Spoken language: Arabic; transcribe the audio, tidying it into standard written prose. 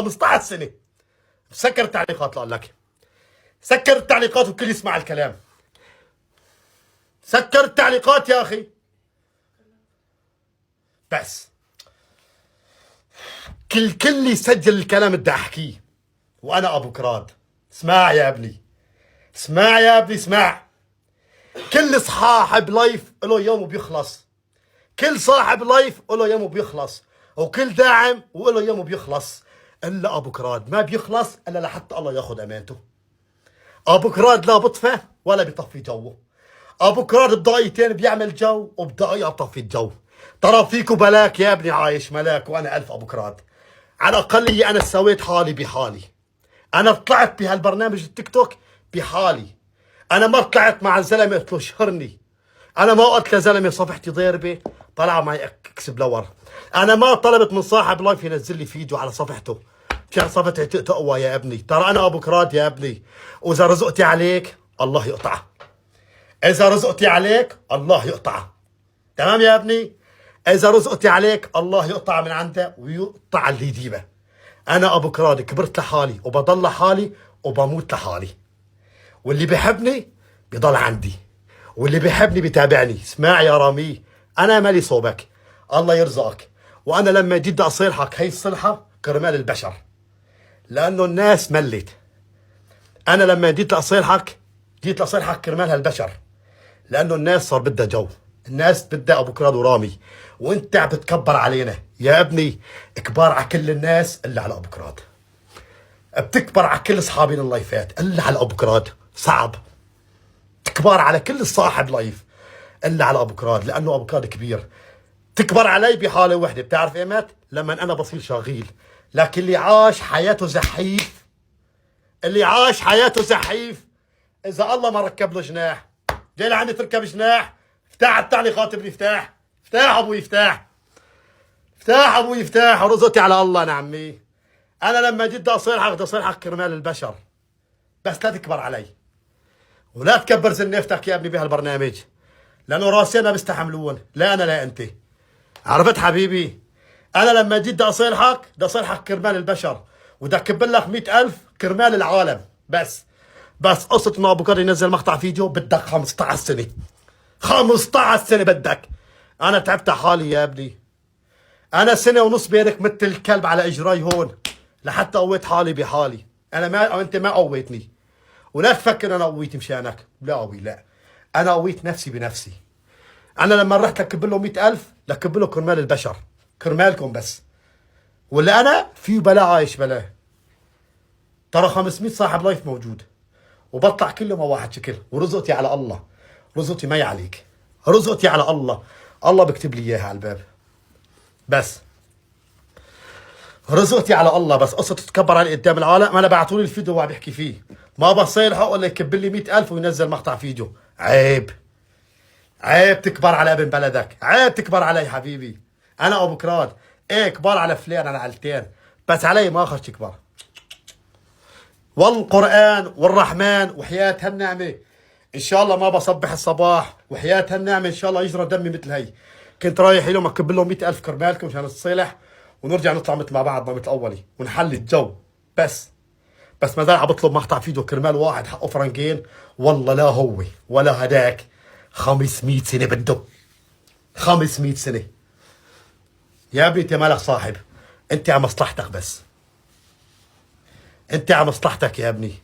15 سنة. سكر التعليقات لك. سكر التعليقات والكل يسمع الكلام. سكر التعليقات يا أخي. بس كل يسجل الكلام اللي بدي أحكيه. وأنا أبو كراد. اسمع يا ابني. اسمع يا ابني اسمع. كل صاحب لايف له يوم وبيخلص. كل صاحب لايف له يوم وبيخلص. وكل داعم وله يوم وبيخلص. إلا أبو كراد ما بيخلص إلا لحتى الله ياخذ أمانته. أبو كراد لا بطفى ولا بيطفي جوه. أبو كراد بدقيقتين بيعمل جو وبدقيقة بطفي الجو. ترى فيكو بلاك يا ابني عايش ملاك وأنا ألف أبو كراد. على الأقلية أنا سويت حالي بحالي. أنا طلعت بهالبرنامج التيك توك بحالي. أنا ما طلعت مع الزلمة قلت له شهرني. أنا ما قلت لزلمة صفحتي ضاربة طلع معي اكس بلور. أنا ما طلبت من صاحب لايف ينزل لي فيديو على صفحته مشان صفحتي تقوى يا ابني. ترى أنا أبو كراد يا ابني. وإذا رزقتي عليك الله يقطعه. إذا رزقتي عليك الله يقطعه. تمام يا ابني؟ إذا رزقتي عليك الله يقطع من عنده ويقطع اللي يجيبه. أنا أبو كراد كبرت لحالي وبضل لحالي وبموت لحالي. واللي بيحبني بيضل عندي. واللي بيحبني بيتابعني. اسمع يا رامي أنا مالي صوبك. الله يرزقك. وأنا لما جيت أصيلحك هي الصلحة كرمال البشر. لأنه الناس ملت. أنا لما جيت أصيلحك كرمال هالبشر. لأنه الناس صار بدها جو. الناس بدها أبو كراد ورامي. وأنت عم بتكبر علينا يا ابني. كبار على كل الناس إلا على أبو كراد. بتكبر على كل أصحابين اللايفات إلا على أبو كراد. صعب تكبر على كل صاحب لايف إلا على أبو كراد. لأنه أبو كراد كبير. تكبر علي بحالة وحدة. بتعرف إيمت؟ لما أنا بصير شغيل. لكن اللي عاش حياته زحيف. اللي عاش حياته زحيف إذا الله ما ركب له جناح. جاي لعندي تركب جناح. افتح التعليقات ابني افتح. افتح ابوي افتح. افتح ابوي افتح. ورزقتي على الله انا عمي. انا لما جيت بدي اصيحك كرمال البشر. بس لا تكبر علي. ولا تكبر زنيفتك يا ابني بهالبرنامج. لانه راسنا بيستحملون. لا انا لا انت. عرفت حبيبي؟ انا لما جيت بدي اصيحك كرمال البشر. وبدي اكب لك 100,000 كرمال العالم. بس قصة انه ابو كراد ينزل مقطع فيديو بدك 15 سنة. 15 سنة بدك. انا تعبت حالي يا ابني. انا سنة ونص بينك مثل الكلب على اجراي هون لحتى قويت حالي بحالي. انت ما قويتني. ولا تفكر انا قويت مشانك. لا قوي لا. انا قويت نفسي بنفسي. انا لما رحت لكب له 100,000 لكب له كرمال البشر. كرمالكم بس. ولا انا في بلا عايش بلا. ترى 500 صاحب لايف موجود. وبطلع كله ما واحد شكل. ورزقتي على الله. رزقتي ما عليك. رزقتي على الله. الله بكتب لي اياها على الباب. بس رزقتي على الله. بس قصة تتكبر علي قدام العالم. انا بعثوا لي الفيديو وعم بحكي فيه. ما بصيلحق ولا يكب لي 100,000 وينزل مقطع فيديو. عيب. عيب تكبر على ابن بلدك. عيب تكبر علي حبيبي. انا ابو كراد. ايه كبار على فلان على علتين. بس علي ما اخرج تكبر. والقرآن والرحمن وحياة هالنعمة إن شاء الله ما بصبح الصباح. وحياة هالنعمة إن شاء الله يجرى دمي مثل هي. كنت رايح لهم أكب لهم 100,000 كرمالكم مشان نتصالح ونرجع نطلع مثل مع بعضنا مثل أولي ونحل الجو. بس ما زال عم بطلب مقطع فيديو كرمال واحد حقه فرنكين. والله لا هو ولا هداك 500 سنة بده. 500 سنة. يا ابني أنت مالك صاحب. أنت على مصلحتك بس. أنت على مصلحتك يا ابني.